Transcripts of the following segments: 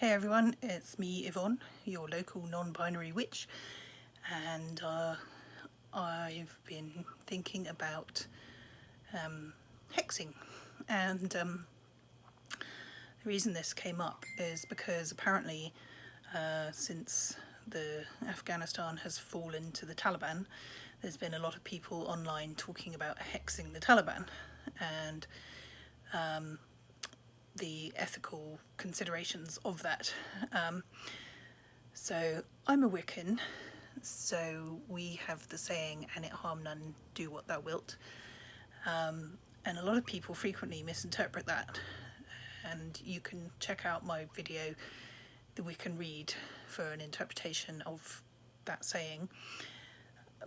Hey everyone, it's me Yvonne, your local non-binary witch, and I've been thinking about hexing, and the reason this came up is because apparently since Afghanistan has fallen to the Taliban, there's been a lot of people online talking about hexing the Taliban, and the ethical considerations of that. So I'm a Wiccan, so we have the saying, "And it harm none, do what thou wilt." And a lot of people frequently misinterpret that. And you can check out my video, The Wiccan Read, for an interpretation of that saying.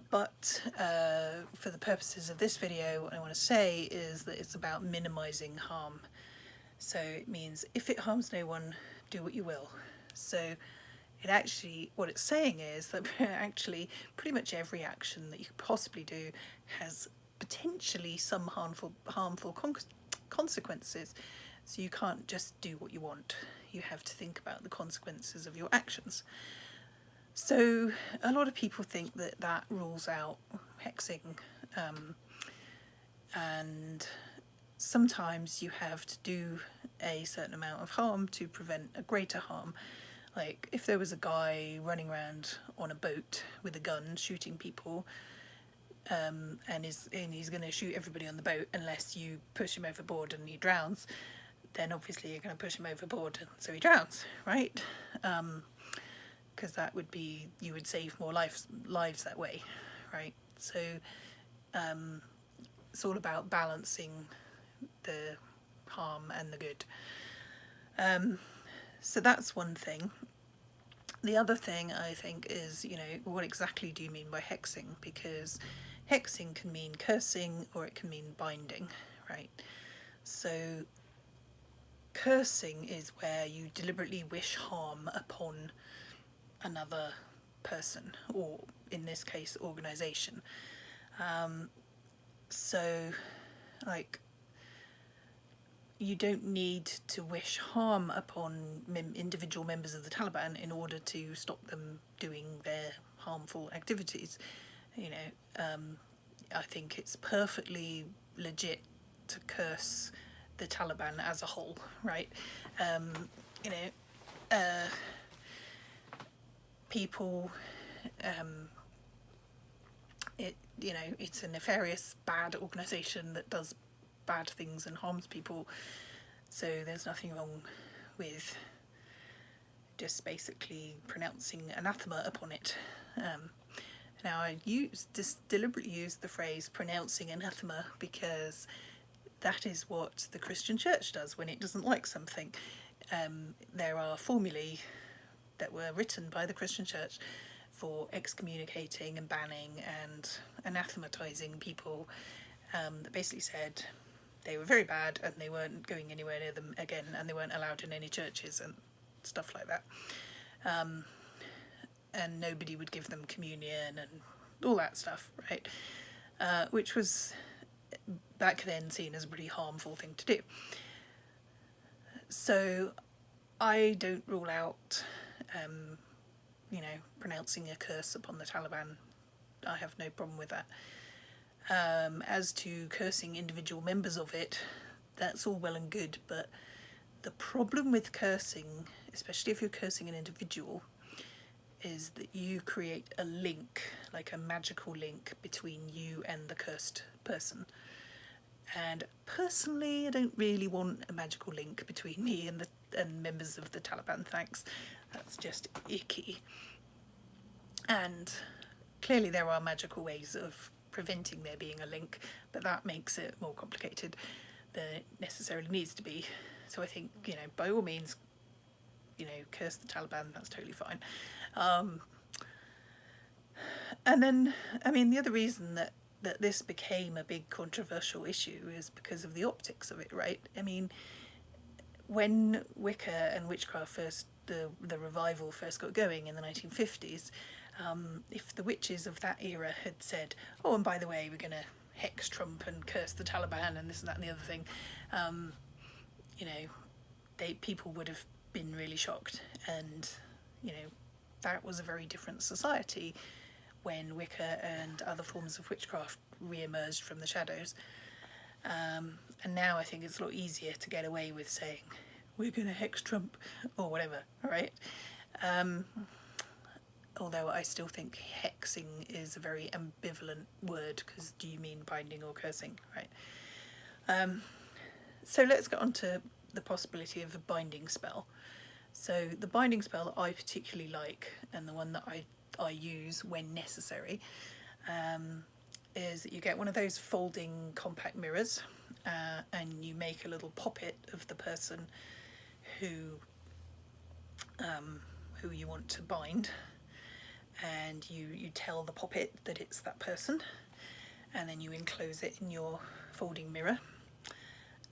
But for the purposes of this video, what I want to say is that it's about minimizing harm. So it means if it harms no one, do what you will. So it actually, what it's saying is that actually pretty much every action that you could possibly do has potentially some harmful consequences. So you can't just do what you want. You have to think about the consequences of your actions. So a lot of people think that that rules out hexing, and sometimes you have to do a certain amount of harm to prevent a greater harm. Like if there was a guy running around on a boat with a gun shooting people, and he's going to shoot everybody on the boat unless you push him overboard and he drowns, then obviously you're going to push him overboard so he drowns, right? Because that would be, you would save more lives that way, right? So it's all about balancing the harm and the good. So that's one thing. The other thing I think is, what exactly do you mean by hexing? Because hexing can mean cursing or it can mean binding, right? So cursing is where you deliberately wish harm upon another person, or in this case organisation. So like, you don't need to wish harm upon individual members of the Taliban in order to stop them doing their harmful activities. I think it's perfectly legit to curse the Taliban as a whole, right? People, it's a nefarious, bad organisation that does bad things and harms people, so there's nothing wrong with just basically pronouncing anathema upon it. Now I deliberately use the phrase pronouncing anathema because that is what the Christian Church does when it doesn't like something. There are formulae that were written by the Christian Church for excommunicating and banning and anathematizing people, that basically said they were very bad and they weren't going anywhere near them again, and they weren't allowed in any churches and stuff like that. And nobody would give them communion and all that stuff, right? Which was back then seen as a pretty harmful thing to do. So I don't rule out, pronouncing a curse upon the Taliban. I have no problem with that. As to cursing individual members of it, that's all well and good, but the problem with cursing, especially if you're cursing an individual, is that you create a link, like a magical link between you and the cursed person. And personally, I don't really want a magical link between me and members of the Taliban, thanks. That's just icky. And clearly there are magical ways of preventing there being a link, but that makes it more complicated than it necessarily needs to be. So I think, by all means, curse the Taliban, that's totally fine. And then, the other reason that this became a big controversial issue is because of the optics of it, right? When Wicca and witchcraft first, the revival first got going in the 1950s, if the witches of that era had said, oh, and by the way, we're going to hex Trump and curse the Taliban and this and that and the other thing, people would have been really shocked. And, you know, that was a very different society when Wicca and other forms of witchcraft re-emerged from the shadows. And now I think it's a lot easier to get away with saying, we're going to hex Trump, or whatever, right? Although I still think hexing is a very ambivalent word, because do you mean binding or cursing, right? So let's get on to the possibility of a binding spell. So the binding spell that I particularly like, and the one that I use when necessary, is that you get one of those folding compact mirrors, and you make a little poppet of the person who you want to bind, and you tell the poppet that it's that person, and then you enclose it in your folding mirror,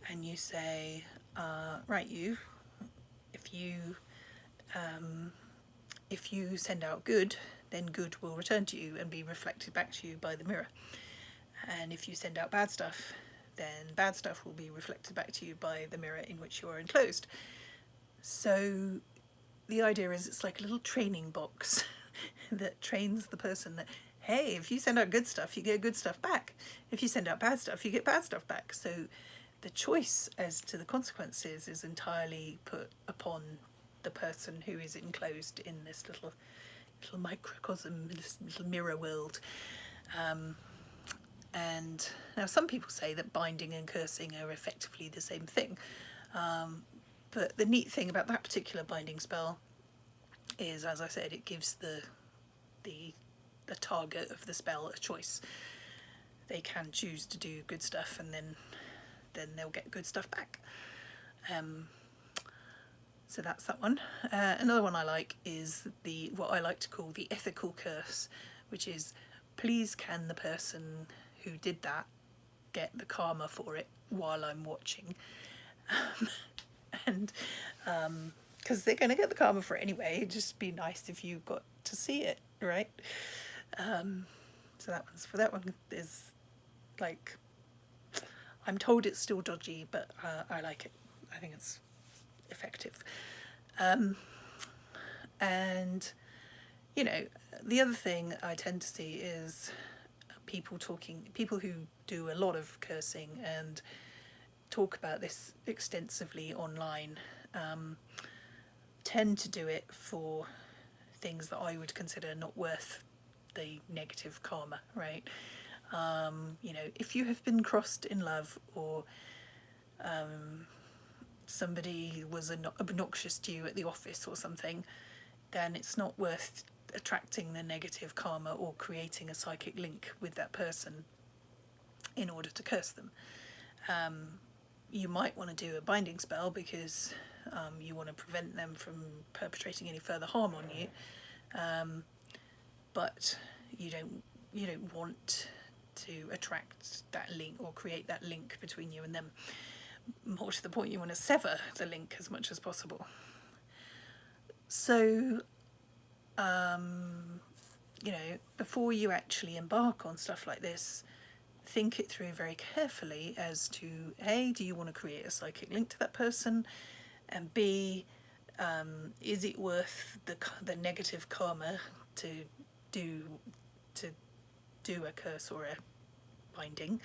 and you say, right, if you send out good, then good will return to you and be reflected back to you by the mirror. And if you send out bad stuff, then bad stuff will be reflected back to you by the mirror in which you are enclosed. So the idea is it's like a little training box that trains the person that, hey, if you send out good stuff, you get good stuff back. If you send out bad stuff, you get bad stuff back. So the choice as to the consequences is entirely put upon the person who is enclosed in this little microcosm, this little mirror world. And now some people say that binding and cursing are effectively the same thing. But the neat thing about that particular binding spell is, as I said, it gives the target of the spell a choice. They can choose to do good stuff, and then they'll get good stuff back. So that's that one. Another one I like is what I like to call the ethical curse, which is, please can the person who did that get the karma for it while I'm watching. And because they're going to get the karma for it anyway, it'd just be nice if you got to see it, right? So that one is like, I'm told it's still dodgy, but I like it. I think it's effective. And, you know, the other thing I tend to see is people who do a lot of cursing and talk about this extensively online, tend to do it for things that I would consider not worth the negative karma, right? You know, if you have been crossed in love, or somebody was obnoxious to you at the office or something, then it's not worth attracting the negative karma or creating a psychic link with that person in order to curse them. You might want to do a binding spell because you want to prevent them from perpetrating any further harm on you, but you don't want to attract that link or create that link between you and them. More to the point, you want to sever the link as much as possible. So you know, before you actually embark on stuff like this, think it through very carefully as to, A, do you want to create a psychic link to that person? And B, is it worth the negative karma to do a curse or a binding?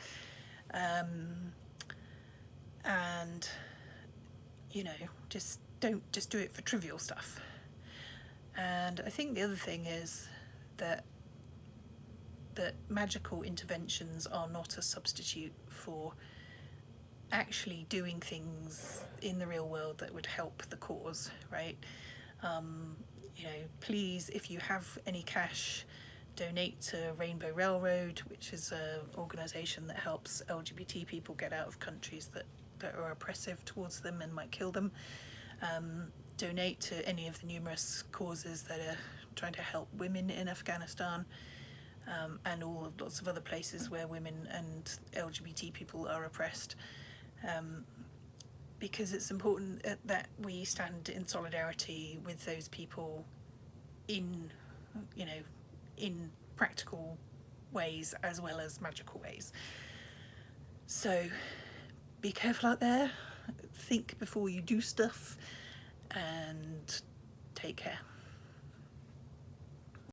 And, you know, don't just do it for trivial stuff. And I think the other thing is that magical interventions are not a substitute for actually doing things in the real world that would help the cause, right? You know, please, if you have any cash, donate to Rainbow Railroad, which is an organisation that helps LGBT people get out of countries that are oppressive towards them and might kill them. Donate to any of the numerous causes that are trying to help women in Afghanistan, and lots of other places where women and LGBT people are oppressed, because it's important that we stand in solidarity with those people in practical ways as well as magical ways. So be careful out there, think before you do stuff, and take care.